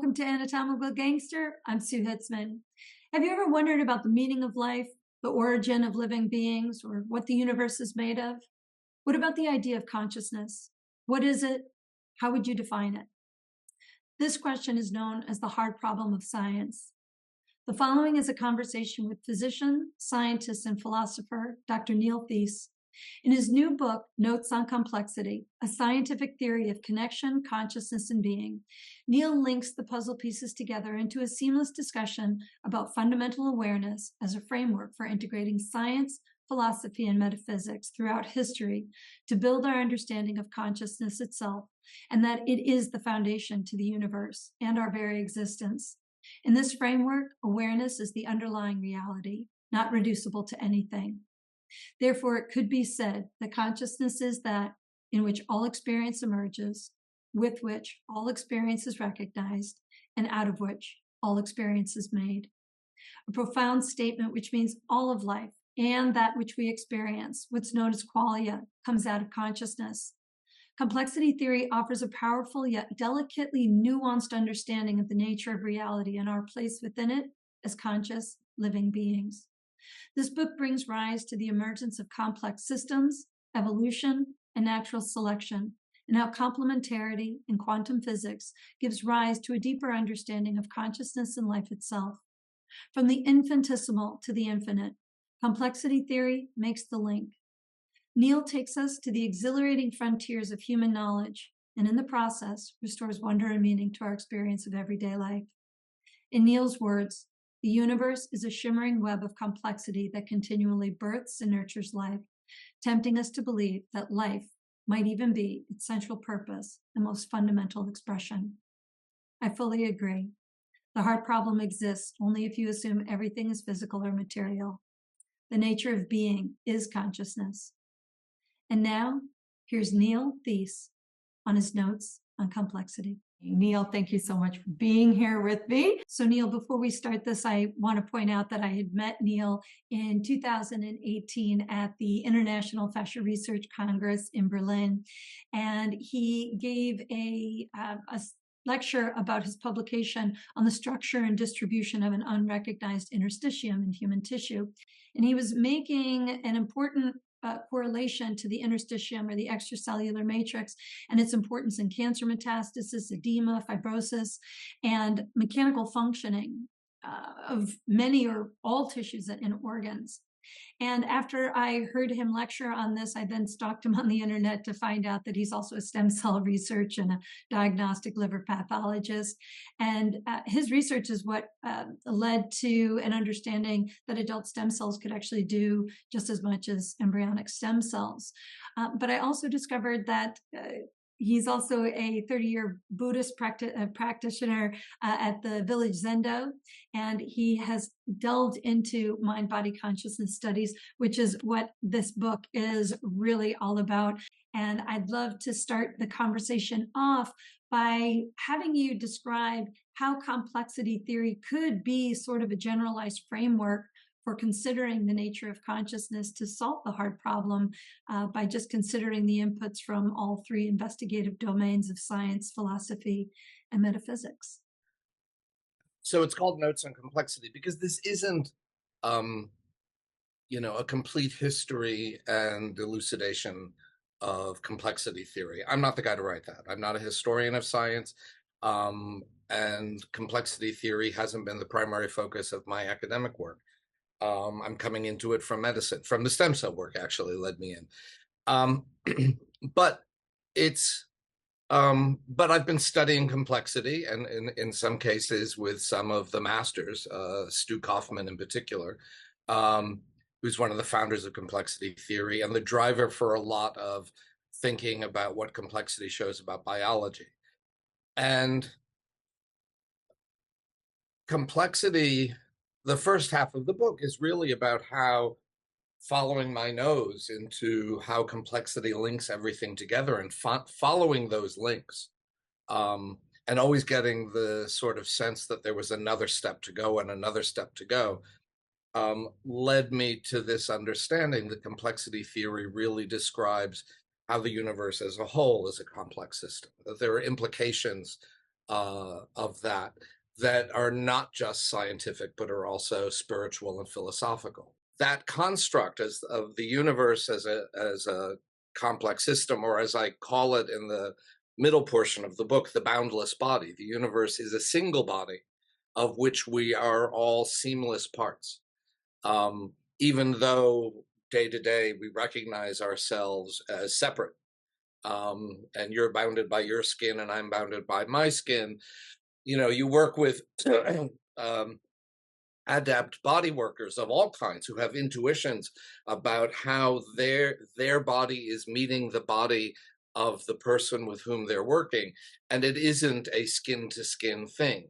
Welcome to Anatomical Gangster. I'm Sue Hitzmann. Have you ever wondered about the meaning of life, the origin of living beings, or what the universe is made of? What about the idea of consciousness? What is it? How would you define it? This question is known as the hard problem of science. The following is a conversation with physician, scientist, and philosopher, Dr. Neil Theise. In his new book, Notes on Complexity, A Scientific Theory of Connection, Consciousness, and Being, Neil links the puzzle pieces together into a seamless discussion about fundamental awareness as a framework for integrating science, philosophy, and metaphysics throughout history to build our understanding of consciousness itself, and that it is the foundation to the universe and our very existence. In this framework, awareness is the underlying reality, not reducible to anything. Therefore, it could be said that consciousness is that in which all experience emerges, with which all experience is recognized, and out of which all experience is made. A profound statement which means all of life and that which we experience, what's known as qualia, comes out of consciousness. Complexity theory offers a powerful yet delicately nuanced understanding of the nature of reality and our place within it as conscious, living beings. This book brings rise to the emergence of complex systems, evolution, and natural selection, and how complementarity in quantum physics gives rise to a deeper understanding of consciousness and life itself. From the infinitesimal to the infinite, complexity theory makes the link. Neil takes us to the exhilarating frontiers of human knowledge, and in the process, restores wonder and meaning to our experience of everyday life. In Neil's words, the universe is a shimmering web of complexity that continually births and nurtures life, tempting us to believe that life might even be its central purpose and most fundamental expression. I fully agree. The hard problem exists only if you assume everything is physical or material. The nature of being is consciousness. And now, here's Neil Theise on his notes on complexity. Neil, thank you so much for being here with me. So Neil, before we start this, I want to point out that I had met Neil in 2018 at the International Fascia Research Congress in Berlin, and he gave a lecture about his publication on the structure and distribution of an unrecognized interstitium in human tissue. And he was making an important correlation to the interstitium or the extracellular matrix and its importance in cancer metastasis, edema, fibrosis, and mechanical functioning of many or all tissues and organs. And after I heard him lecture on this, I then stalked him on the internet to find out that he's also a stem cell research and a diagnostic liver pathologist. And his research is what led to an understanding that adult stem cells could actually do just as much as embryonic stem cells. But I also discovered that he's also a 30-year Buddhist practitioner at the village Zendo, and he has delved into mind-body consciousness studies, which is what this book is really all about. And I'd love to start the conversation off by having you describe how complexity theory could be sort of a generalized framework for considering the nature of consciousness to solve the hard problem by just considering the inputs from all three investigative domains of science, philosophy, and metaphysics. So it's called Notes on Complexity because this isn't, a complete history and elucidation of complexity theory. I'm not the guy to write that. I'm not a historian of science, and complexity theory hasn't been the primary focus of my academic work. I'm coming into it from medicine, from the stem cell work actually led me in. But I've been studying complexity, and in some cases with some of the masters, Stu Kaufman in particular, who's one of the founders of complexity theory and the driver for a lot of thinking about what complexity shows about biology. And complexity, the first half of the book is really about how following my nose into how complexity links everything together and following those links, and always getting the sort of sense that there was another step to go and another step to go, led me to this understanding that complexity theory really describes how the universe as a whole is a complex system, that there are implications of that are not just scientific, but are also spiritual and philosophical. That construct as of the universe as a complex system, or as I call it in the middle portion of the book, the boundless body. The universe is a single body of which we are all seamless parts. Even though day to day we recognize ourselves as separate, and you're bounded by your skin and I'm bounded by my skin. You know, you work with um, adept body workers of all kinds who have intuitions about how their body is meeting the body of the person with whom they're working, and it isn't a skin to skin thing.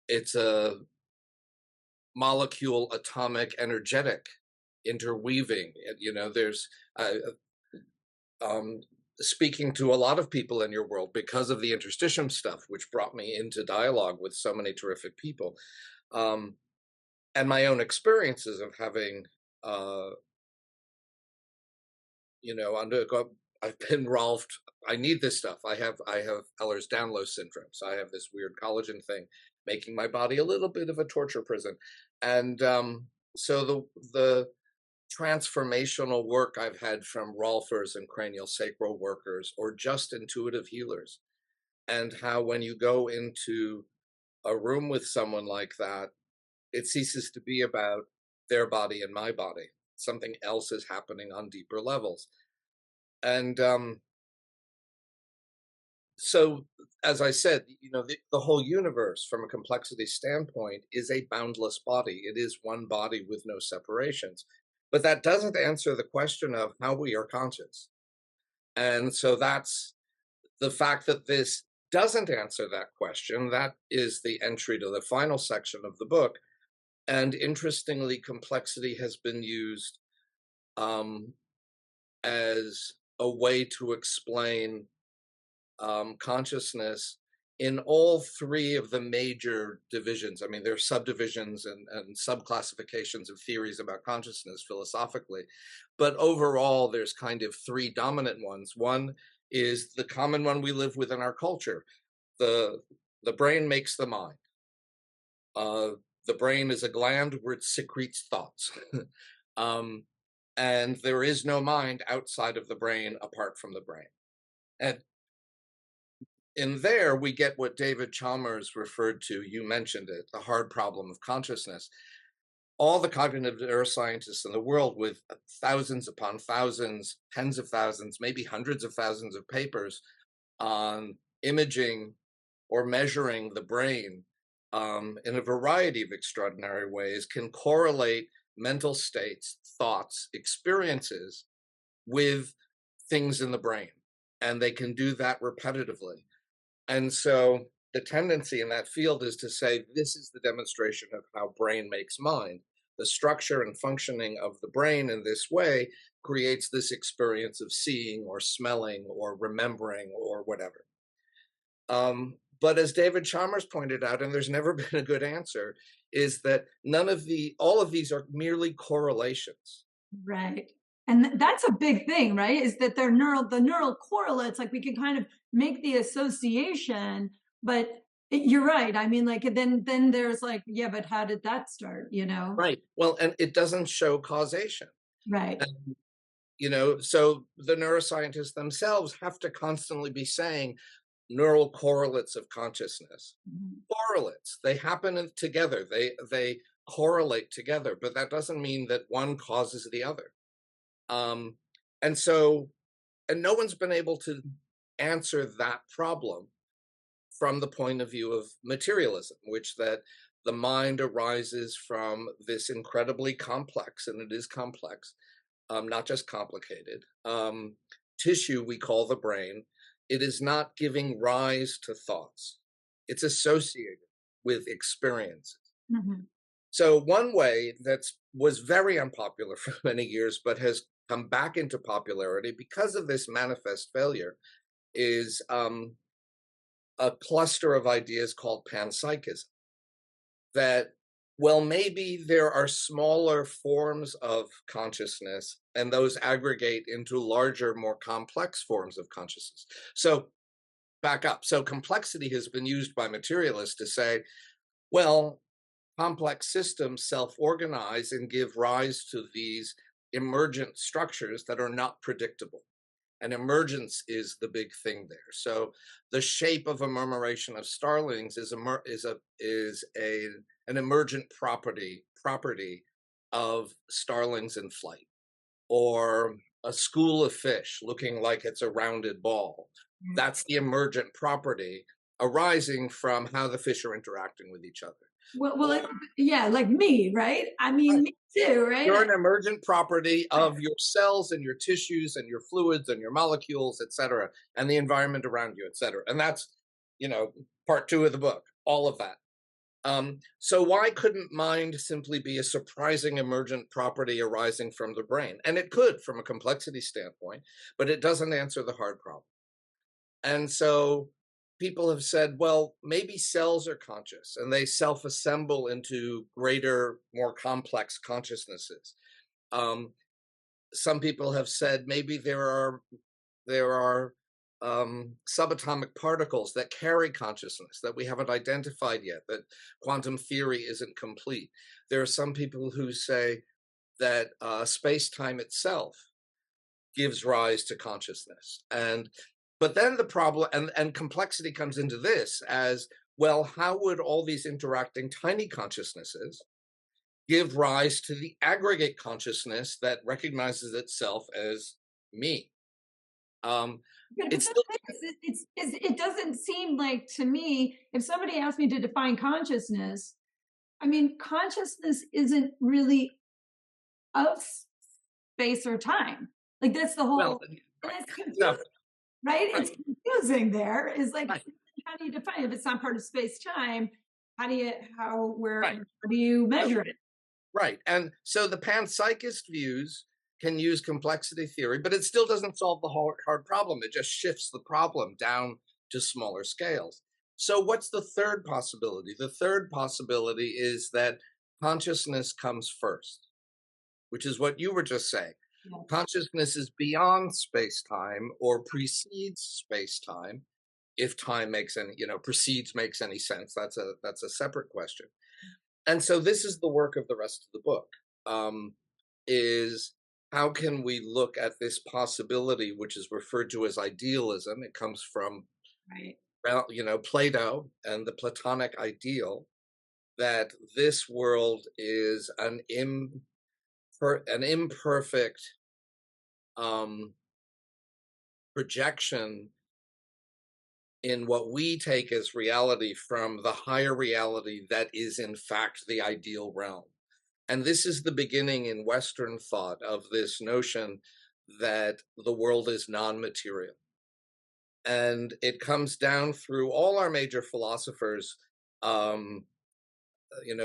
It's a molecule atomic energetic interweaving. You know, there's um, speaking to a lot of people in your world because of the interstitium stuff, which brought me into dialogue with so many terrific people, um, and my own experiences of having, uh, you know, undergo. I've been Rolfed. I need this stuff. I have Ehlers-Danlos syndrome. So I have this weird collagen thing, making my body a little bit of a torture prison, and so the transformational work I've had from Rolfers and cranial sacral workers, or just intuitive healers, and how when you go into a room with someone like that, it ceases to be about their body and my body. Something else is happening on deeper levels. And so, as I said, you know, the whole universe from a complexity standpoint is a boundless body. It is one body with no separations. But that doesn't answer the question of how we are conscious. And so that's the fact that this doesn't answer that question. That is the entry to the final section of the book. And interestingly, complexity has been used um, as a way to explain consciousness in all three of the major divisions. I mean, there are subdivisions and subclassifications of theories about consciousness philosophically, but overall, there's kind of three dominant ones. One is the common one we live with in our culture. The, the brain makes the mind. Uh, the brain is a gland where it secretes thoughts. um, and there is no mind outside of the brain apart from the brain. And in there, we get what David Chalmers referred to. You mentioned it, the hard problem of consciousness. All the cognitive neuroscientists in the world, with thousands upon thousands, tens of thousands, maybe hundreds of thousands of papers on imaging or measuring the brain in a variety of extraordinary ways, can correlate mental states, thoughts, experiences with things in the brain. And they can do that repetitively. And so the tendency in that field is to say, this is the demonstration of how brain makes mind. The structure and functioning of the brain in this way creates this experience of seeing or smelling or remembering or whatever. But as David Chalmers pointed out, and there's never been a good answer, is that all of these are merely correlations. Right. And that's a big thing, right? Is that the neural correlates, like we can kind of make the association, but you're right. I mean, like then there's like, yeah, but how did that start? You know? Right. Well, and it doesn't show causation. Right. And, you know, so the neuroscientists themselves have to constantly be saying neural correlates of consciousness. Mhm. Correlates. They happen together. They correlate together, but that doesn't mean that one causes the other. Um, and so, and no one's been able to answer that problem from the point of view of materialism, which that the mind arises from this incredibly complex, and it is complex, not just complicated, tissue we call the brain. It is not giving rise to thoughts. It's associated with experiences. Mhm. So one way that was very unpopular for many years, but has come back into popularity because of this manifest failure, is a cluster of ideas called panpsychism. That, well, maybe there are smaller forms of consciousness, and those aggregate into larger, more complex forms of consciousness. So back up. So complexity has been used by materialists to say, well, complex systems self-organize and give rise to these emergent structures that are not predictable. And emergence is the big thing there. So the shape of a murmuration of starlings is an emergent property of starlings in flight, or a school of fish looking like it's a rounded ball. That's the emergent property arising from how the fish are interacting with each other. Well, yeah, like me, right? I mean, Right. me too, You're right? an emergent property of your cells and your tissues and your fluids and your molecules, et cetera, and the environment around you, et cetera. And that's, part 2 of the book, all of that. So why couldn't mind simply be a surprising emergent property arising from the brain? And it could from a complexity standpoint, but it doesn't answer the hard problem. And so people have said, well, maybe cells are conscious and they self-assemble into greater, more complex consciousnesses. Um, some people have said maybe there are subatomic particles that carry consciousness that we haven't identified yet, that quantum theory isn't complete. There are some people who say that space-time itself gives rise to consciousness. But then the problem and complexity comes into this as, well, how would all these interacting tiny consciousnesses give rise to the aggregate consciousness that recognizes itself as me? But It's the still thing is, it doesn't seem like to me, if somebody asked me to define consciousness, I mean, consciousness isn't really of space or time. Like that's the well, whole, and right. it's No, confusing, right? It's right, confusing there. Is like, right, how do you define it? If it's not part of space time? right, How do you measure it? right. And so the panpsychist views can use complexity theory, but it still doesn't solve the hard problem. It just shifts the problem down to smaller scales. So what's the third possibility? The third possibility is that consciousness comes first, which is what you were just saying. Yeah. Consciousness is beyond space-time or precedes space-time, if time makes any, precedes makes any sense. That's a separate question. And so this is the work of the rest of the book. Is how can we look at this possibility, which is referred to as idealism? It comes from, Right. well, Plato and the Platonic ideal, that this world is an imperfect um, projection in what we take as reality from the higher reality that is in fact the ideal realm. And this is the beginning in Western thought of this notion that the world is non-material. And it comes down through all our major philosophers, um,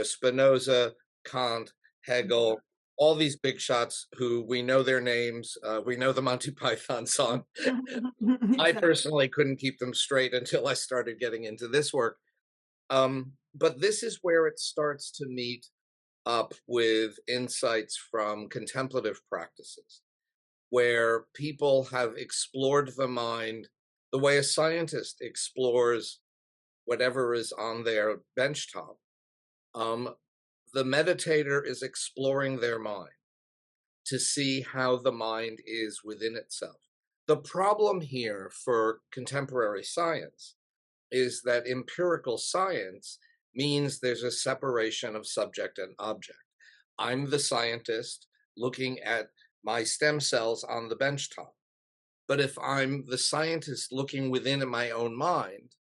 Spinoza, Kant, Hegel, all these big shots who we know their names. We know the Monty Python song. I Exactly. personally couldn't keep them straight until I started getting into this work. But this is where it starts to meet up with insights from contemplative practices, where people have explored the mind the way a scientist explores whatever is on their benchtop. Um, the meditator is exploring their mind to see how the mind is within itself. The problem here for contemporary science is that empirical science means there's a separation of subject and object. I'm the scientist looking at my stem cells on the benchtop. But if I'm the scientist looking within my own mind,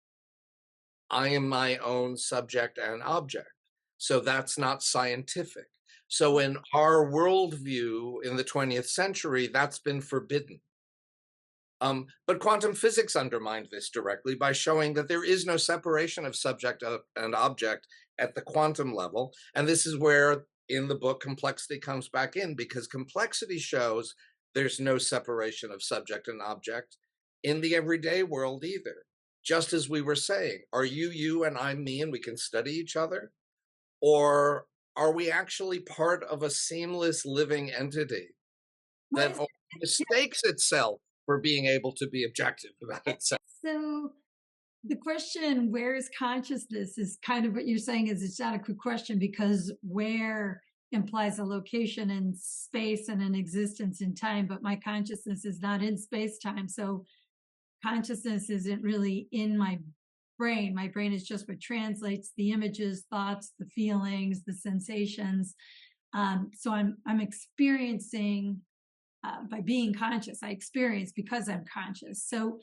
I am my own subject and object. So that's not scientific. So in our worldview in the 20th century, that's been forbidden. But quantum physics undermined this directly by showing that there is no separation of subject and object at the quantum level. And this is where, in the book, complexity comes back in, because complexity shows there's no separation of subject and object in the everyday world either. Just as we were saying, are you and I'm me, and we can study each other? Or are we actually part of a seamless living entity What that is mistakes itself for being able to be objective about it? itself? So The question, where is consciousness, is kind of what you're saying is it's not a good question because where implies a location in space and an existence in time, but my consciousness is not in space time. So consciousness isn't really in my brain. My brain is just what translates the images, thoughts, the feelings, the sensations. So I'm experiencing by being conscious. I experience because I'm conscious. So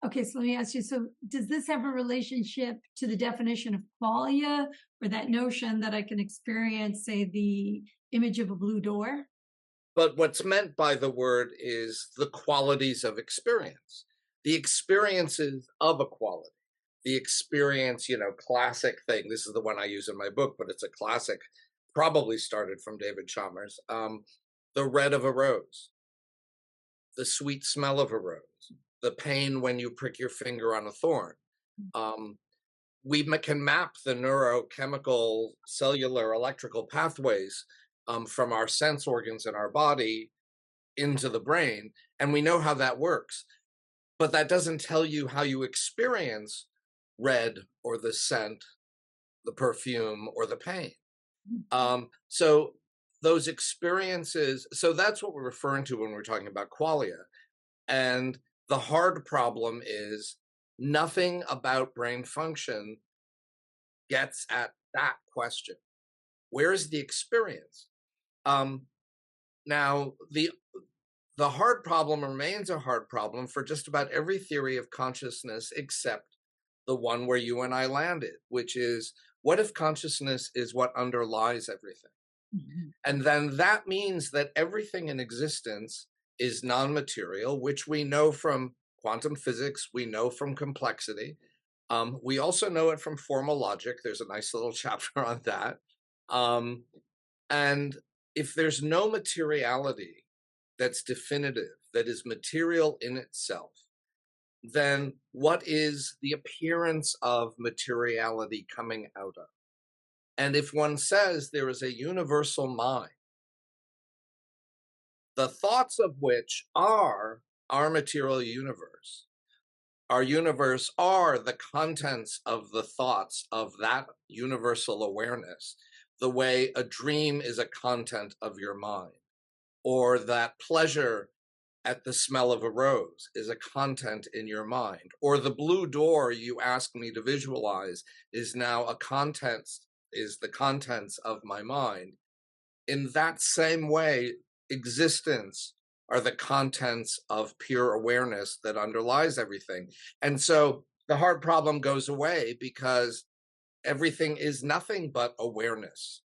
okay, so let me ask you, so does this have a relationship to the definition of qualia, or that notion that I can experience, say, the image of a blue door? But what's meant by the word is the qualities of experience, the experiences of a quality, the experience, classic thing. This is the one I use in my book, but it's a classic, probably started from David Chalmers. The red of a rose, the sweet smell of a rose, the pain when you prick your finger on a thorn. Um, we can map the neurochemical, cellular, electrical pathways from our sense organs in our body into the brain, and we know how that works. But that doesn't tell you how you experience red or the scent, the perfume, or the pain. So those experiences, so that's what we're referring to when we're talking about qualia. And the hard problem is nothing about brain function gets at that question. Where is the experience? Now, the hard problem remains a hard problem for just about every theory of consciousness except the one where you and I landed, which is, what if consciousness is what underlies everything? Mhm. And then that means that everything in existence is non-material, which we know from quantum physics, we know from complexity. We also know it from formal logic. There's a nice little chapter on that. Um, and if there's no materiality that's definitive, that is material in itself, then what is the appearance of materiality coming out of? And if one says there is a universal mind, the thoughts of which are our material universe, our universe are the contents of the thoughts of that universal awareness, the way a dream is a content of your mind, or that pleasure at the smell of a rose is a content in your mind, or the blue door you ask me to visualize is now is the contents of my mind. In that same way, existence are the contents of pure awareness that underlies everything. And so the hard problem goes away because everything is nothing but awareness.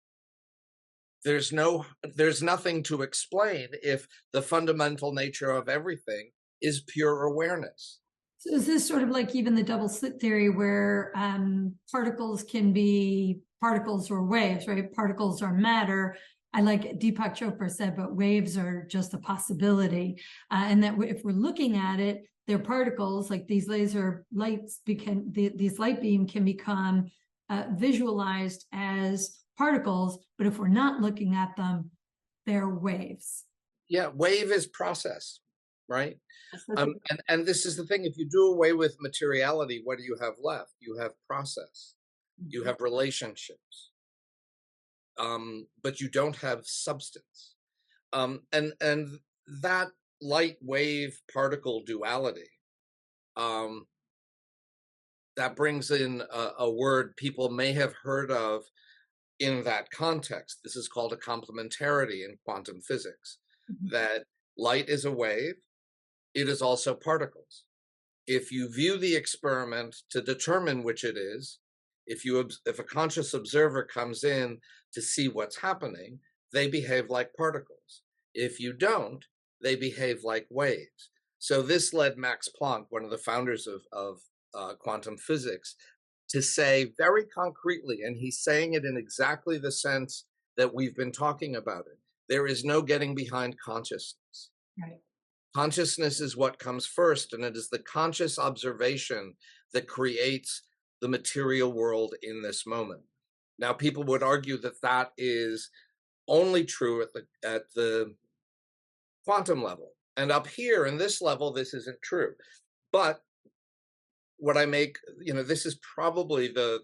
There's nothing to explain if the fundamental nature of everything is pure awareness. So is this sort of like even the double slit theory where particles can be particles or waves, right? Particles are matter. I like Deepak Chopra said, but waves are just a possibility. And that if we're looking at it, they're particles, like these laser lights, these light beam can become visualized as particles, but if we're not looking at them, they're waves. Yeah, wave is process, right? That's And this is the thing, if you do away with materiality, what do you have left? You have process, you have relationships, but you don't have substance. And that light wave particle duality, um, that brings in a word people may have heard of in that context. This is called a complementarity in quantum physics, Mhm. that light is a wave, it is also particles. If you view the experiment to determine which it is, if a conscious observer comes in to see what's happening, they behave like particles. If you don't, they behave like waves. So this led Max Planck, one of the founders of quantum physics, to say very concretely, and he's saying it in exactly the sense that we've been talking about it, there is no getting behind consciousness. Right. Consciousness is what comes first, and it is the conscious observation that creates the material world in this moment. Now, people would argue that that is only true at the quantum level, and up here in this level, this isn't true. But what I make, this is probably the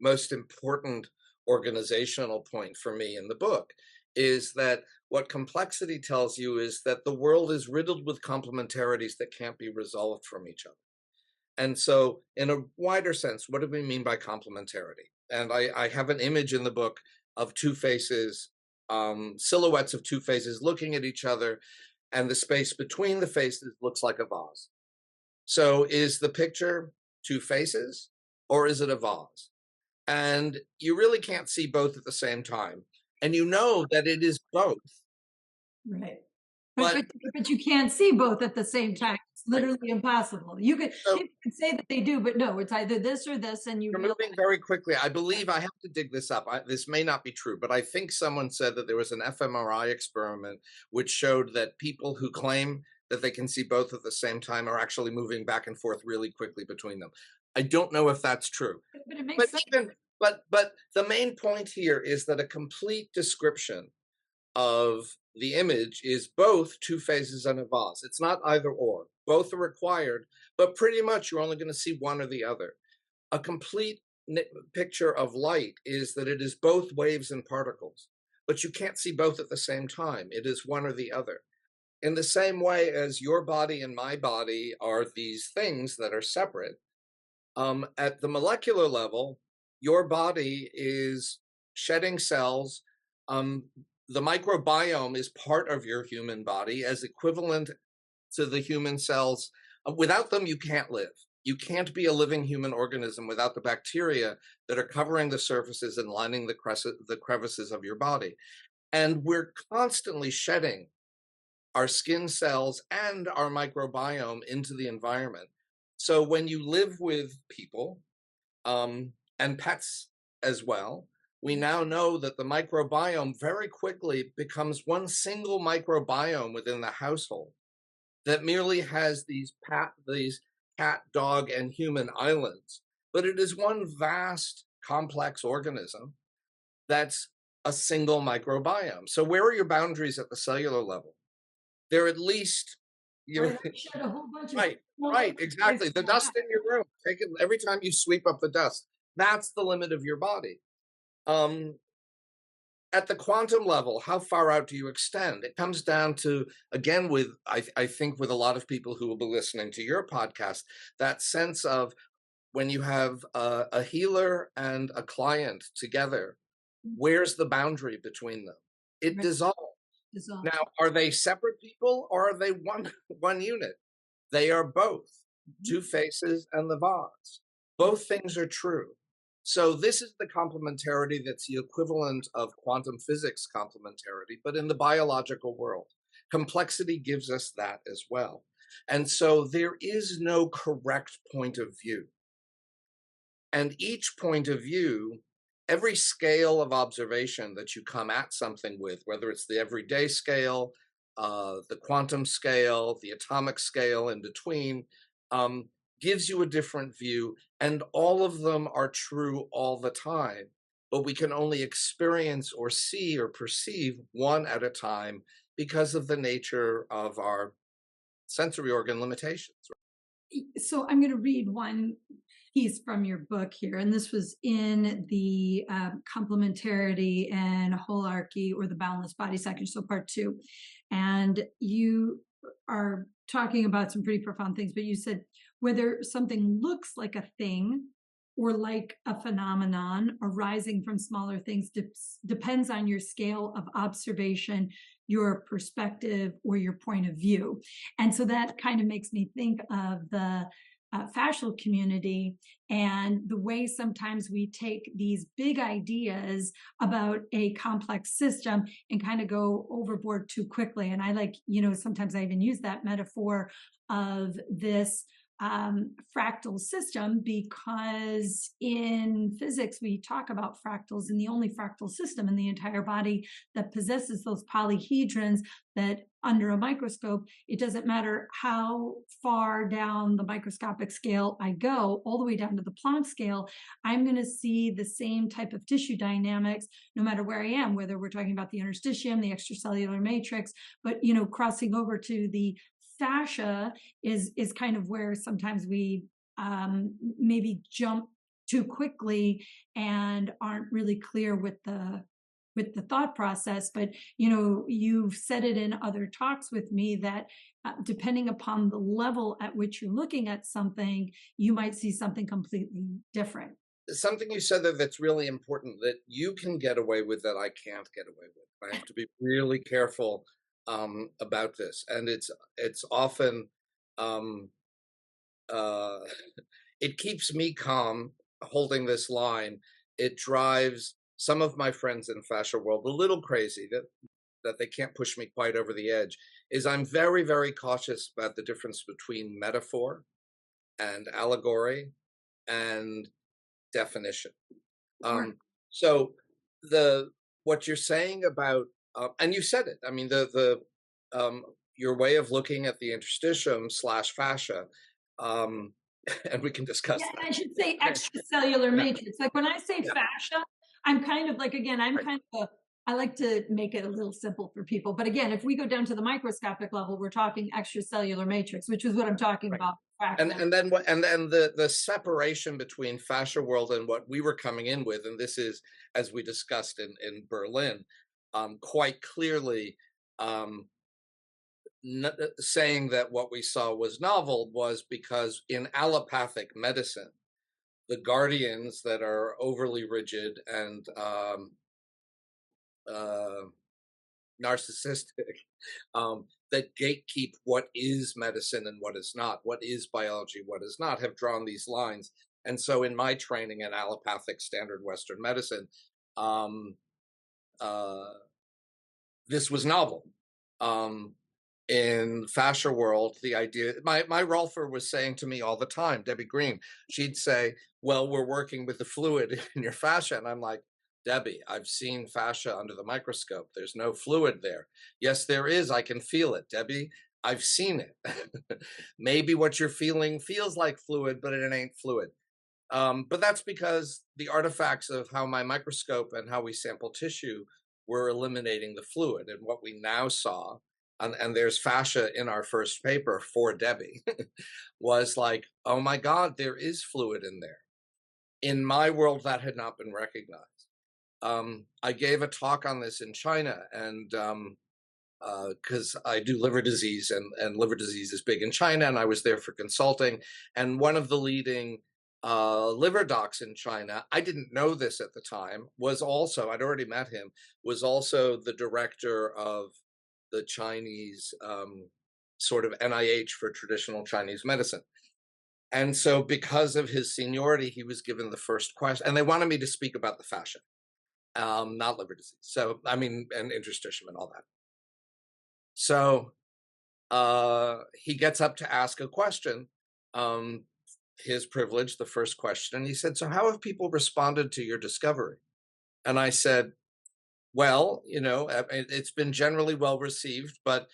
most important organizational point for me in the book, is that what complexity tells you is that the world is riddled with complementarities that can't be resolved from each other. And so, in a wider sense, what do we mean by complementarity? And I have an image in the book of two faces, silhouettes of two faces looking at each other, and the space between the faces looks like a vase. So, is the picture two faces, or is it a vase? And you really can't see both at the same time. And you know that it is both, Right. But but but but you can't see both at the same time. It's right. literally impossible. You could So people could say that they do, but no, it's either this or this, and you you're realize moving very quickly. I believe I have to dig this up. This may not be true, but I think someone said that there was an fMRI experiment which showed that people who claim that they can see both at the same time are actually moving back and forth really quickly between them. I don't know if that's true. but it makes But sense. even but the main point here is that a complete description of the image is both two phases and a vase. It's not either or. Both are required, but pretty much you're only going to see one or the other. A complete picture of light is that it is both waves and particles, but you can't see both at the same time. It is one or the other. In the same way as your body and my body are these things that are separate, at the molecular level, your body is shedding cells. The microbiome is part of your human body as equivalent to the human cells. Without them, you can't live. You can't be a living human organism without the bacteria that are covering the surfaces and lining the crevices of your body. And we're constantly shedding our skin cells and our microbiome into the environment. So when you live with people, and pets as well, we now know that the microbiome very quickly becomes one single microbiome within the household that merely has these cat, dog, and human islands, but it is one vast, complex organism that's a single microbiome. So where are your boundaries at the cellular level? They're at least, you know, Right, I shed a whole bunch of right, right, exactly. The that. dust in your room, take it every time you sweep up the dust. That's the limit of your body. Um, at the quantum level, how far out do you extend? It comes down to, again, with I think with a lot of people who will be listening to your podcast, that sense of when you have a healer and a client together, where's the boundary between them? It Right, dissolves. dissolve. Now, are they separate people or are they one unit? They are both, Mhm. two faces and the vase. Both things are true. So this is the complementarity that's the equivalent of quantum physics complementarity, but in the biological world. Complexity gives us that as well. And so there is no correct point of view. And each point of view, every scale of observation that you come at something with, whether it's the everyday scale, the quantum scale, the atomic scale in between, gives you a different view. And all of them are true all the time. But we can only experience or see or perceive one at a time because of the nature of our sensory organ limitations. So I'm going to read one piece from your book here, and this was in the complementarity and holarchy, or the boundless body section, so part 2. And you are talking about some pretty profound things, but you said whether something looks like a thing or like a phenomenon arising from smaller things depends on your scale of observation, your perspective, or your point of view. And so that kind of makes me think of the fascial community and the way sometimes we take these big ideas about a complex system and kind of go overboard too quickly. And I sometimes I even use that metaphor of this fractal system, because in physics we talk about fractals, and the only fractal system in the entire body that possesses those polyhedrons that under a microscope, it doesn't matter how far down the microscopic scale I go, all the way down to the Planck scale, I'm going to see the same type of tissue dynamics no matter where I am, whether we're talking about the interstitium, the extracellular matrix, but crossing over to the fascia is kind of where sometimes we maybe jump too quickly and aren't really clear with the thought process. But you've said it in other talks with me that depending upon the level at which you're looking at something, you might see something completely different. Something you said that that's really important, that you can get away with that I can't get away with. I have to be really careful about this, and it's often um, uh, it keeps me calm holding this line. It drives some of my friends in fascia world a little crazy, that they can't push me quite over the edge. Is I'm very, very cautious about the difference between metaphor and allegory and definition. Sure. Um, so the what you're saying about and you said it. I mean, your way of looking at the interstitium slash fascia, um, and we can discuss Yeah, that. I should say extracellular Yeah, matrix. Like when I say yeah, fascia, I'm kind of like, again, I'm right, kind of I like to make it a little simple for people. But again, if we go down to the microscopic level, we're talking extracellular matrix, which is what I'm talking right. about. And Fractal. and then what? And then the separation between fascia world and what we were coming in with, and this is as we discussed in Berlin, quite clearly. Um, Saying that what we saw was novel was because in allopathic medicine, the guardians that are overly rigid and uh, narcissistic, that gatekeep what is medicine and what is not, what is biology, what is not, have drawn these lines. And so, in my training in allopathic standard Western medicine, um, uh, this was novel. Um, in fascia world, the idea my Rolfer was saying to me all the time, Debbie Green, she'd say, well, we're working with the fluid in your fascia. And I'm like, Debbie, I've seen fascia under the microscope. There's no fluid there. Yes, there is. I can feel it. Debbie, I've seen it. Maybe what you're feeling feels like fluid, but it ain't fluid. But that's because the artifacts of how my microscope and how we sample tissue were eliminating the fluid. And what we now saw, and there's fascia in our first paper for Debbie, was like, oh my God, there is fluid in there. In my world, that had not been recognized. I gave a talk on this in China, and because I do liver disease, and liver disease is big in China, and I was there for consulting. And one of the leading liver docs in China, I didn't know this at the time, was also, I'd already met him, was also the director of the Chinese sort of NIH for traditional Chinese medicine. And so, because of his seniority, he was given the first question, and they wanted me to speak about the fascia, not liver disease. So, I mean, and interstitium and all that. So, he gets up to ask a question, um, his privilege, the first question. And he said, so how have people responded to your discovery? And I said, well, it's been generally well received, but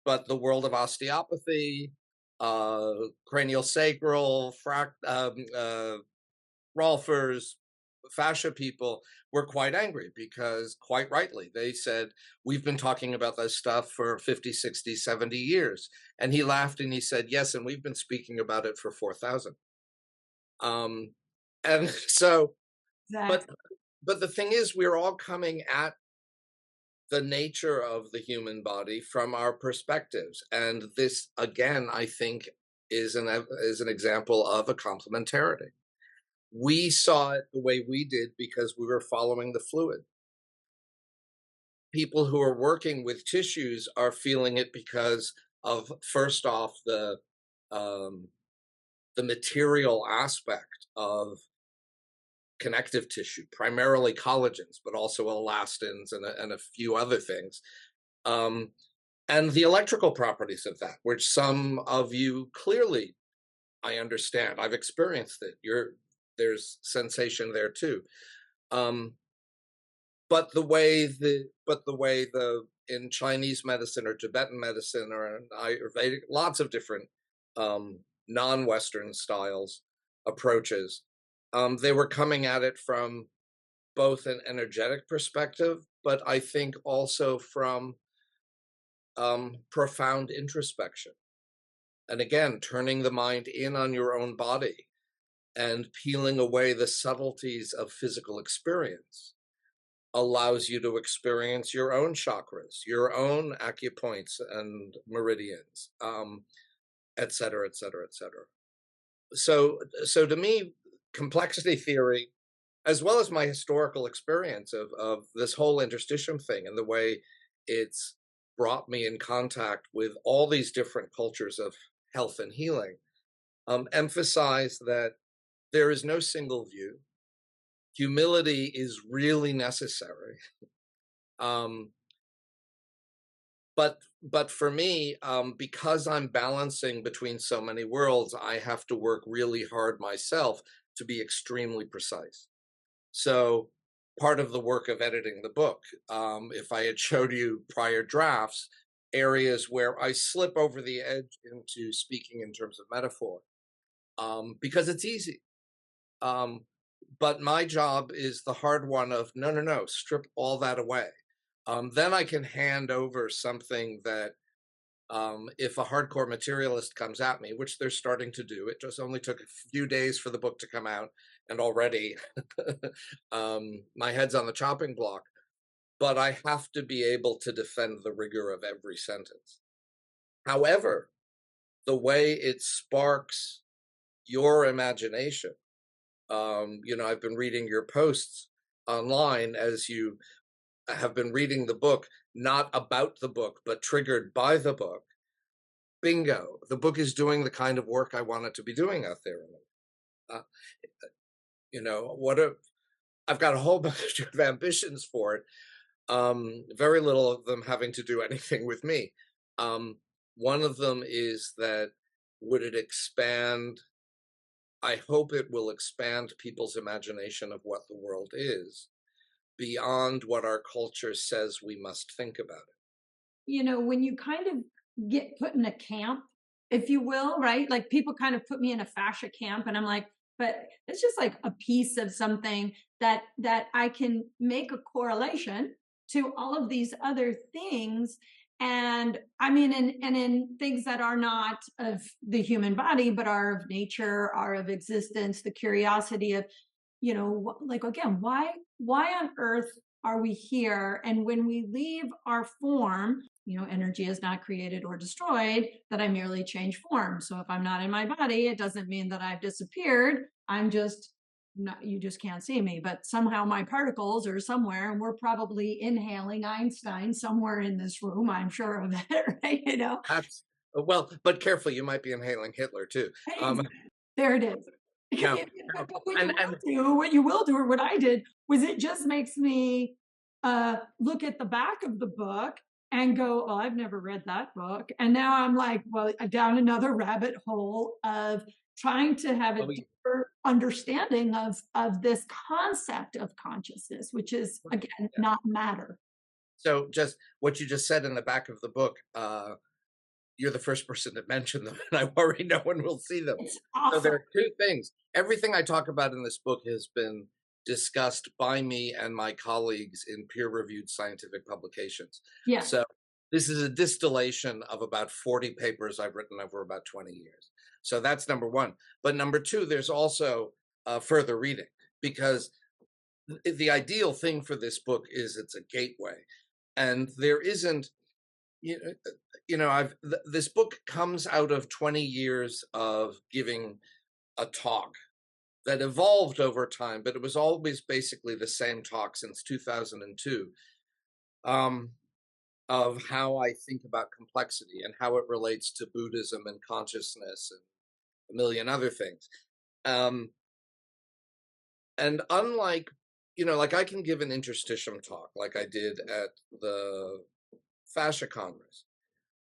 the world of osteopathy, uh, cranial sacral, Rolfers, fascia people were quite angry because, quite rightly, they said, we've been talking about this stuff for 50, 60, 70 years. And he laughed and he said, yes, and we've been speaking about it for 4,000. Um, and so, but Exactly. but the thing is, we're all coming at the nature of the human body from our perspectives. And this, again, I think is an example of a complementarity. We saw it the way we did because we were following the fluid. People who are working with tissues are feeling it because of, first off, um, the material aspect of connective tissue, primarily collagens, but also elastins and a few other things. Um, and the electrical properties of that, which some of you clearly, I understand. I've experienced it. There's sensation there too. Um, but the way the in Chinese medicine or Tibetan medicine or in Ayurvedic, lots of different non-Western styles approaches, they were coming at it from both an energetic perspective, but I think also from profound introspection. And again, turning the mind in on your own body and peeling away the subtleties of physical experience allows you to experience your own chakras, your own acupoints and meridians, et cetera, et cetera, et cetera. So to me, complexity theory, as well as my historical experience of this whole interstitium thing and the way it's brought me in contact with all these different cultures of health and healing, emphasize that there is no single view. Humility is really necessary. Um, but for me, because I'm balancing between so many worlds, I have to work really hard myself to be extremely precise. So part of the work of editing the book, if I had showed you prior drafts, areas where I slip over the edge into speaking in terms of metaphor, because it's easy. But my job is the hard one of no, strip all that away. Then I can hand over something that, if a hardcore materialist comes at me, which they're starting to do, it just only took a few days for the book to come out, and already my head's on the chopping block. But I have to be able to defend the rigor of every sentence. However, the way it sparks your imagination, I've been reading your posts online as you have been reading the book, not about the book, but triggered by the book. Bingo, the book is doing the kind of work I want it to be doing out there. Uh, I've got a whole bunch of ambitions for it. Very little of them having to do anything with me. One of them is that would it expand? I hope it will expand people's imagination of what the world is beyond what our culture says we must think about it. When you kind of get put in a camp, if you will, right? Like people kind of put me in a fascia camp, and I'm like, but it's just like a piece of something that I can make a correlation to all of these other things. And I mean, and in things that are not of the human body, but are of nature, are of existence, the curiosity of, like, again, why on earth are we here? And when we leave our form, energy is not created or destroyed, that I merely change form. So if I'm not in my body, it doesn't mean that I've disappeared. I'm just not, you just can't see me, but somehow my particles are somewhere, and we're probably inhaling Einstein somewhere in this room. I'm sure of it, right? That's well, but careful, you might be inhaling Hitler too. There it is. No, But no, what you will do, or what I did, was it just makes me look at the back of the book and go, "Oh, I've never read that book," and now I'm like, well, down another rabbit hole of trying to have a deeper understanding of this concept of consciousness, which is again not matter. So just what you just said in the back of the book, you're the first person to mention them, and I worry no one will see them. It's So there awesome. are two things. Everything I talk about in this book has been discussed by me and my colleagues in peer-reviewed scientific publications. Yeah. So this is a distillation of about 40 papers I've written over about 20 years. So that's number one. But number two, there's also further reading, because the ideal thing for this book is it's a gateway. And there isn't, this book comes out of 20 years of giving a talk that evolved over time, but it was always basically the same talk since 2002, of how I think about complexity and how it relates to Buddhism and consciousness and a million other things. And unlike, like I can give an interstitium talk like I did at the Fascia Congress,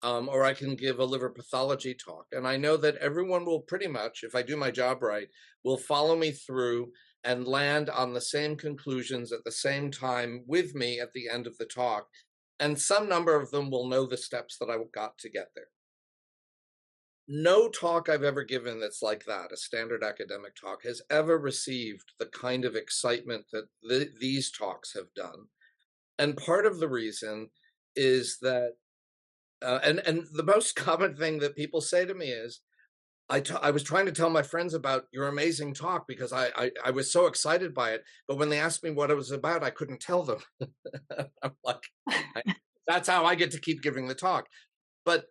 or I can give a liver pathology talk. And I know that everyone will pretty much, if I do my job right, will follow me through and land on the same conclusions at the same time with me at the end of the talk. And some number of them will know the steps that I got to get there. No talk I've ever given that's like that, a standard academic talk, has ever received the kind of excitement that these talks have done. And part of the reason is that, and the most common thing that people say to me is, I was trying to tell my friends about your amazing talk because I was so excited by it. But when they asked me what it was about, I couldn't tell them. I'm like, I, that's how I get to keep giving the talk. But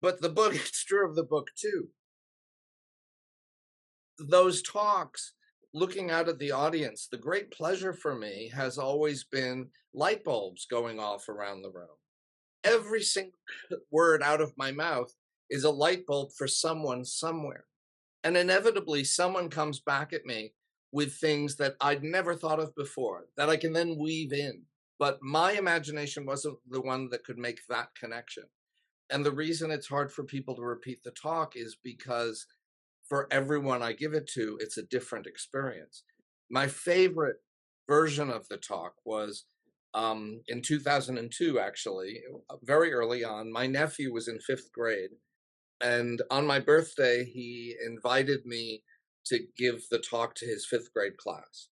the book, it's true of the book too. Those talks, looking out at the audience, the great pleasure for me has always been light bulbs going off around the room. Every single word out of my mouth is a light bulb for someone somewhere. And inevitably, someone comes back at me with things that I'd never thought of before that I can then weave in. But my imagination wasn't the one that could make that connection. And the reason it's hard for people to repeat the talk is because for everyone I give it to, it's a different experience. My favorite version of the talk was in 2002, actually, very early on. My nephew was in fifth grade. And on my birthday, he invited me to give the talk to his fifth grade class.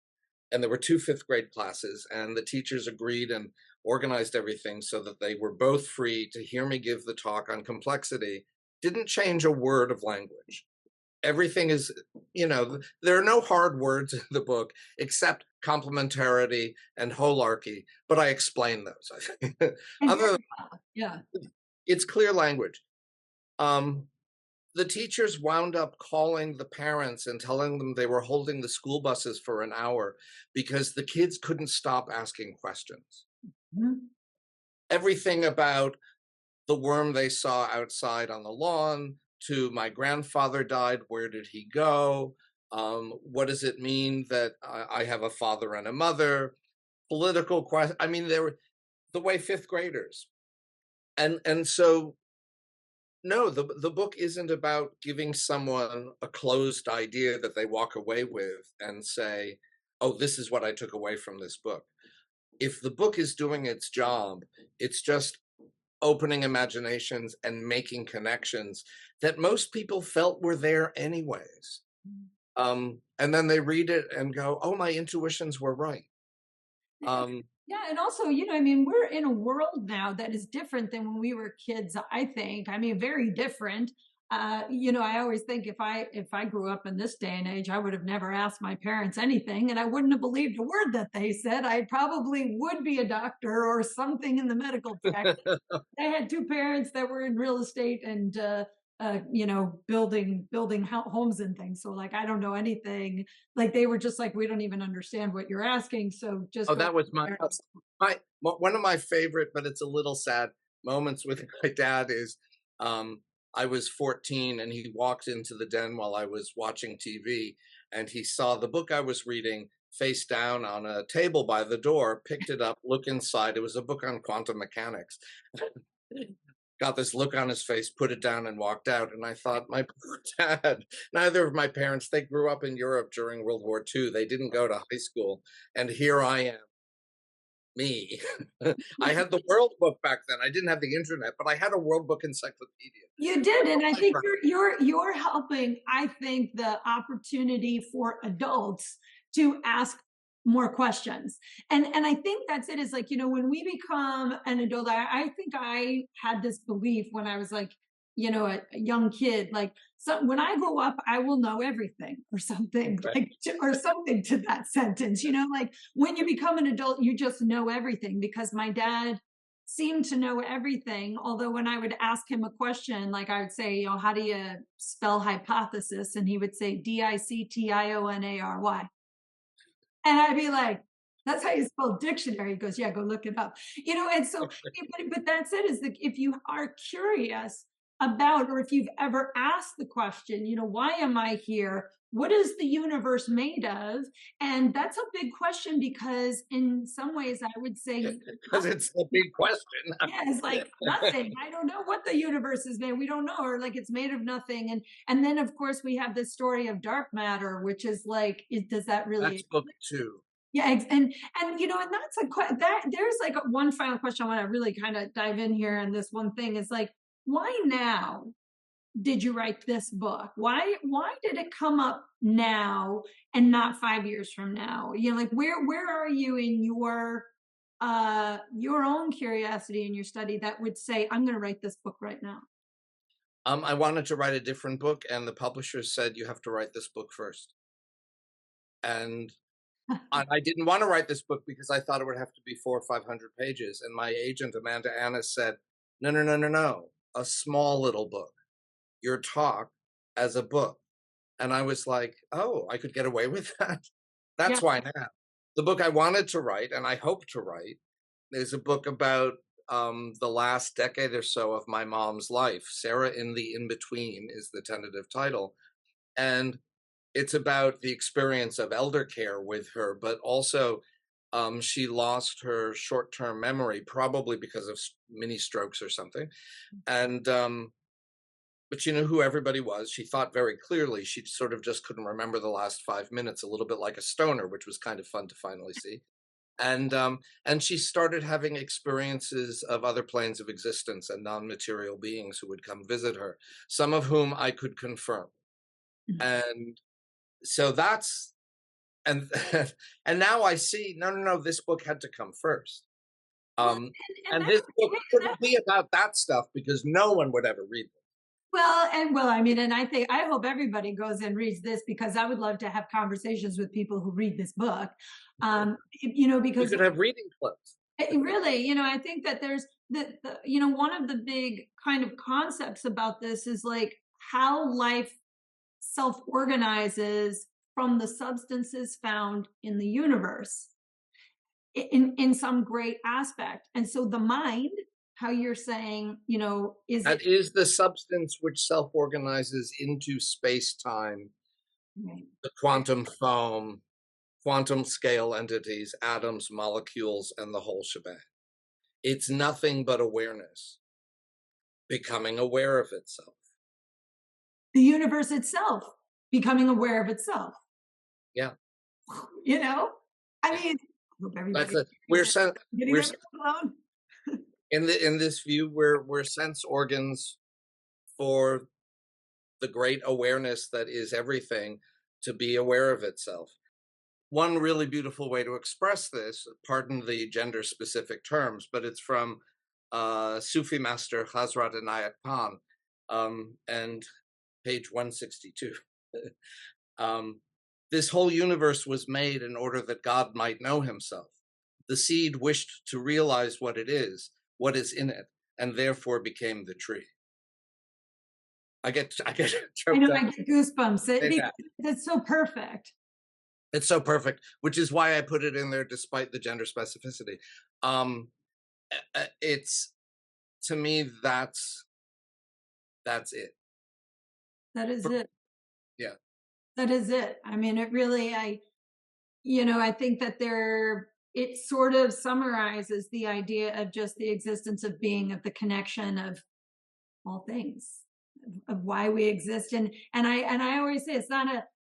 And there were two fifth grade classes, and the teachers agreed and organized everything so that they were both free to hear me give the talk on complexity. Didn't change a word of language. Everything is, there are no hard words in the book except complementarity and holarchy, but I explain those. And Other, yeah. it's clear language. The teachers wound up calling the parents and telling them they were holding the school buses for an hour because the kids couldn't stop asking questions. Mhm. Everything about the worm they saw outside on the lawn to my grandfather died, where did he go? What does it mean that I have a father and a mother? Political question. I mean, they were the way fifth graders. And so no, the book isn't about giving someone a closed idea that they walk away with and say, "Oh, this is what I took away from this book." If the book is doing its job, it's just opening imaginations and making connections that most people felt were there anyways. And then they read it and go, "Oh, my intuitions were right." Um, Yeah, and also, I mean, we're in a world now that is different than when we were kids, I think. I mean, very different. I always think if I grew up in this day and age, I would have never asked my parents anything and I wouldn't have believed a word that they said. I probably would be a doctor or something in the medical practice. I had two parents that were in real estate and building homes and things. So like I don't know anything. Like they were just like, we don't even understand what you're asking. So just oh, go that was there. one of my favorite, but it's a little sad moments with my dad is um, I was 14 and he walked into the den while I was watching TV and he saw the book I was reading face down on a table by the door, picked it up, looked inside. It was a book on quantum mechanics. Got this look on his face, put it down, and walked out. And I thought, my poor dad. Neither of my parents, they grew up in Europe during World War II. They didn't go to high school. And here I am, me. I had the World Book back then. I didn't have the internet, but I had a World Book encyclopedia. You did, and I think you're helping. I think the opportunity for adults to ask more questions, and I think that's it. Is like when we become an adult. I think I had this belief when I was like a young kid. Like so, when I grow up, I will know everything or something like or something to that sentence. Like when you become an adult, you just know everything because my dad seemed to know everything. Although when I would ask him a question, like I would say, how do you spell hypothesis? And he would say Dictionary. And I'd be like, that's how you spell dictionary. He goes, yeah, go look it up. And so, but that's it is that if you are curious about, or if you've ever asked the question, why am I here? What is the universe made of? And that's a big question because in some ways I would say, Because it's a big question. yeah, it's like nothing. I don't know what the universe is made. We don't know, or like it's made of nothing. And then of course we have this story of dark matter, which is like, does that really? That's book 2. Yeah, and that's that. There's like one final question I want to really kind of dive in here, and this one thing is like, why now did you write this book? Why did it come up now and not 5 years from now? Like where are you in your own curiosity and your study that would say, I'm going to write this book right now? I wanted to write a different book, and the publisher said, "You have to write this book first." And I didn't want to write this book because I thought it would have to be 400 or 500 pages. And my agent, Amanda Annis, said, "No, no, no, no, no. A small little book. Your talk as a book." And I was like, "Oh, I could get away with that." Yeah. That's why now. The book I wanted to write, and I hope to write, is a book about the last decade or so of my mom's life. Sarah in the In Between is the tentative title. And it's about the experience of elder care with her, but also she lost her short-term memory, probably because of mini strokes or something. And but she knew who everybody was. She thought very clearly. She sort of just couldn't remember the last 5 minutes, a little bit like a stoner, which was kind of fun to finally see. And she started having experiences of other planes of existence and non-material beings who would come visit her, some of whom I could confirm. And so that's and and now I see, no, no, no, this book had to come first. Well, And this book couldn't be about that stuff because no one would ever read it. I mean, and I hope everybody goes and reads this, because I would love to have conversations with people who read this book. You Because could have reading clips. really, I think that there's one of the big kind of concepts about this is like how life self-organizes from the substances found in the universe in some great aspect. And so the mind, how you're saying, That is the substance which self-organizes into space-time, right. the quantum foam, quantum scale entities, atoms, molecules, and the whole shebang. It's nothing but awareness becoming aware of itself. The universe itself becoming aware of itself. Yeah. I mean, I hope everybody We're getting we're that alone. in this view, we're sense organs for the great awareness that is everything to be aware of itself. One really beautiful way to express this, pardon the gender specific terms, but it's from Sufi master Hazrat Inayat Khan, and page 162. This whole universe was made in order that God might know himself. The seed wished to realize what it is, what is in it, and therefore became the tree. I get choked I know, up. I get goosebumps. That's so perfect. It's so perfect, which is why I put it in there despite the gender specificity. It's, to me, that's it. That is it. Yeah. That is it. I mean, it really, I think that it sort of summarizes the idea of just the existence of being, of the connection of all things, of why we exist. And I always say,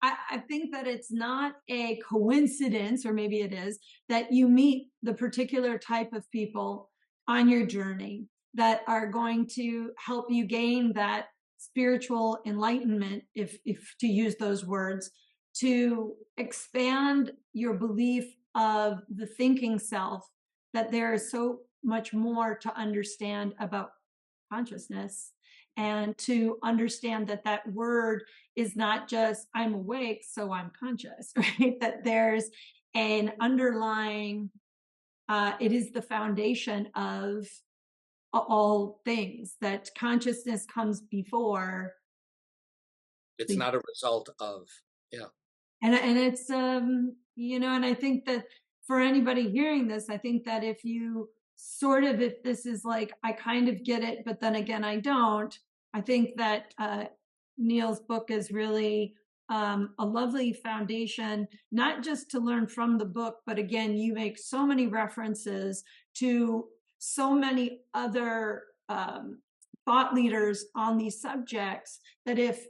I think that it's not a coincidence, or maybe it is, that you meet the particular type of people on your journey that are going to help you gain that spiritual enlightenment, if to use those words, to expand your belief of the thinking self, that there is so much more to understand about consciousness, and to understand that that word is not just I'm awake, so I'm conscious, right? That there's an underlying, it is the foundation of all things, that consciousness comes before. It's not a result of, yeah. And it's, and I think that for anybody hearing this, I think that if this is like, I kind of get it, but then again, I don't, I think that Neil's book is really a lovely foundation, not just to learn from the book, but again, you make so many references to so many other thought leaders on these subjects, that if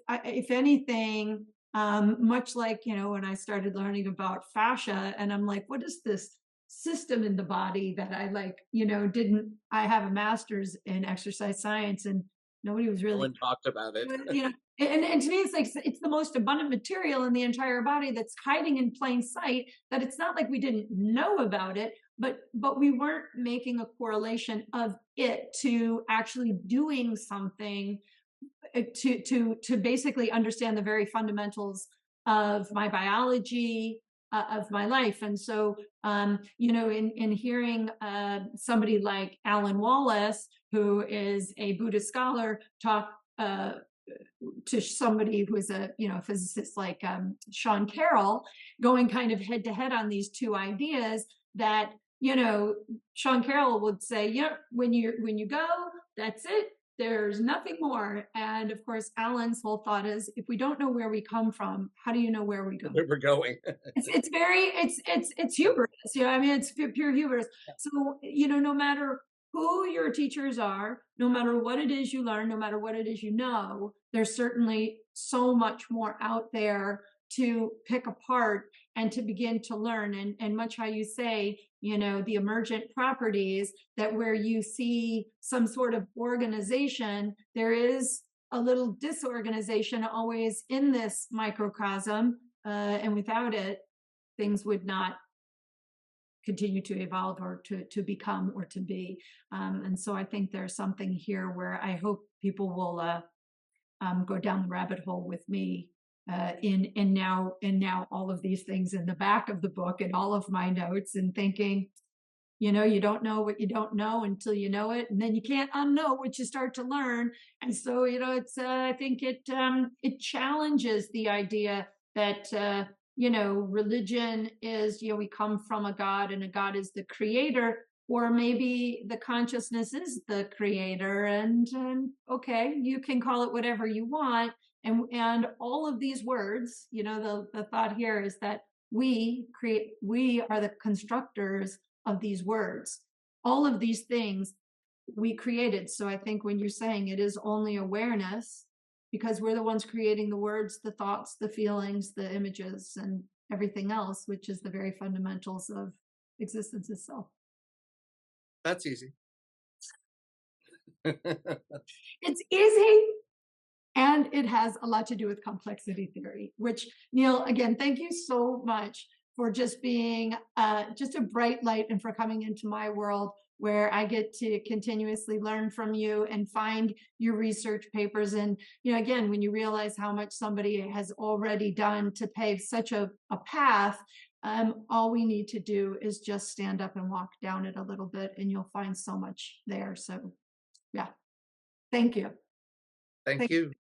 anything, much like, when I started learning about fascia, and I'm like, what is this system in the body that I I have a master's in exercise science, and nobody was really, no one talked about it. And to me, it's like, it's the most abundant material in the entire body that's hiding in plain sight, that it's not like we didn't know about it, but we weren't making a correlation of it to actually doing something to basically understand the very fundamentals of my biology, of my life. And so, in hearing somebody like Alan Wallace, who is a Buddhist scholar, talk to somebody who is a physicist like Sean Carroll, going kind of head to head on these two ideas, that Sean Carroll would say, yeah, when you go, that's it. There's nothing more. And of course, Alan's whole thought is, if we don't know where we come from, how do you know where we go? Where we're going. It's hubris. It's pure hubris. So, no matter who your teachers are, no matter what it is you learn, no matter what it is there's certainly so much more out there to pick apart and to begin to learn. And much how you say, the emergent properties, that where you see some sort of organization, there is a little disorganization always in this microcosm. And without it, things would not continue to evolve or to become or to be. And so I think there's something here where I hope people will go down the rabbit hole with me in now all of these things in the back of the book and all of my notes, and thinking, you don't know what you don't know until you know it, and then you can't unknow what you start to learn. And so, it's I think it challenges the idea that religion is, we come from a God, and a God is the creator, or maybe the consciousness is the creator, and okay, you can call it whatever you want. And all of these words, the thought here is that we are the constructors of these words. All of these things we created. So I think when you're saying it is only awareness, because we're the ones creating the words, the thoughts, the feelings, the images, and everything else, which is the very fundamentals of existence itself. That's easy. It's easy. And it has a lot to do with complexity theory, which, Neil, again, thank you so much for just being just a bright light, and for coming into my world where I get to continuously learn from you and find your research papers. And, again, when you realize how much somebody has already done to pave such a path, all we need to do is just stand up and walk down it a little bit, and you'll find so much there. So, yeah, thank you. Thank you.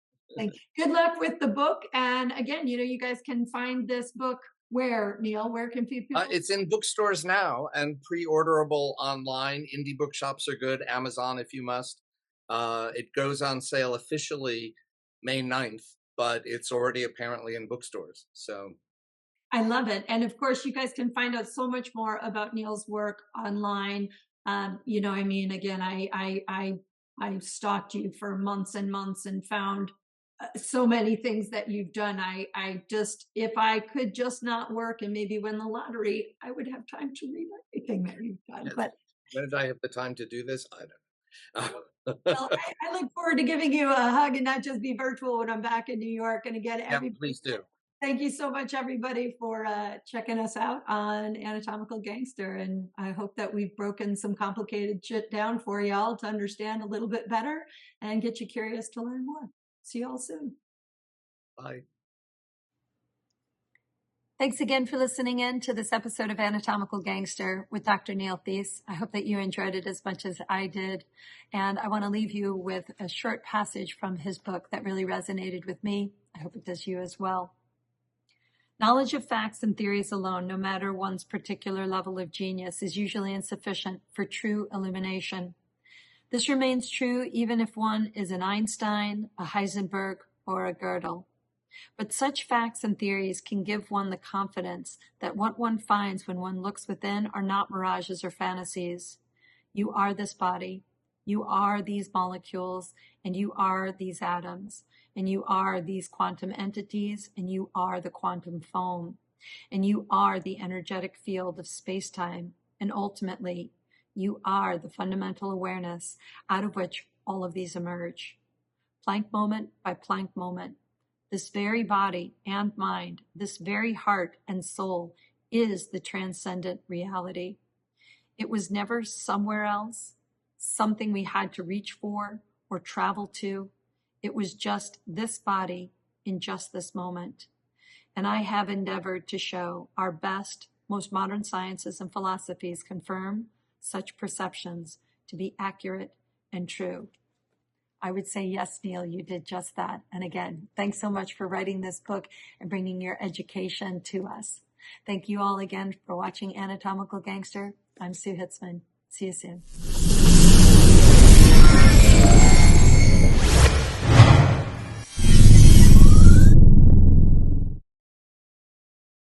Good luck with the book. And again, you guys can find this book where, Neil? Where can people? It's in bookstores now and pre-orderable online. Indie bookshops are good. Amazon, if you must. It goes on sale officially May 9th, but it's already apparently in bookstores. So I love it. And of course, you guys can find out so much more about Neil's work online. Again, I stalked you for months and months and found so many things that you've done. I just, if I could just not work and maybe win the lottery, I would have time to read everything that you've done. Yes. But when did I have the time to do this? I don't know. Well, I look forward to giving you a hug, and not just be virtual when I'm back in New York. And again, please do. Thank you so much, everybody, for checking us out on Anatomical Gangster. And I hope that we've broken some complicated shit down for y'all to understand a little bit better and get you curious to learn more. See you all soon. Bye. Thanks again for listening in to this episode of Anatomical Gangster with Dr. Neil Theise. I hope that you enjoyed it as much as I did. And I want to leave you with a short passage from his book that really resonated with me. I hope it does you as well. Knowledge of facts and theories alone, no matter one's particular level of genius, is usually insufficient for true illumination. This remains true even if one is an Einstein, a Heisenberg, or a Gödel. But such facts and theories can give one the confidence that what one finds when one looks within are not mirages or fantasies. You are this body, you are these molecules, and you are these atoms, and you are these quantum entities, and you are the quantum foam, and you are the energetic field of space-time, and ultimately, you are the fundamental awareness out of which all of these emerge. Planck moment by Planck moment, this very body and mind, this very heart and soul is the transcendent reality. It was never somewhere else, something we had to reach for or travel to. It was just this body in just this moment. And I have endeavored to show our best, most modern sciences and philosophies confirm such perceptions to be accurate and true. I would say, yes, Neil, you did just that. And again, thanks so much for writing this book and bringing your education to us. Thank you all again for watching Anatomical Gangster. I'm Sue Hitzmann. See you soon.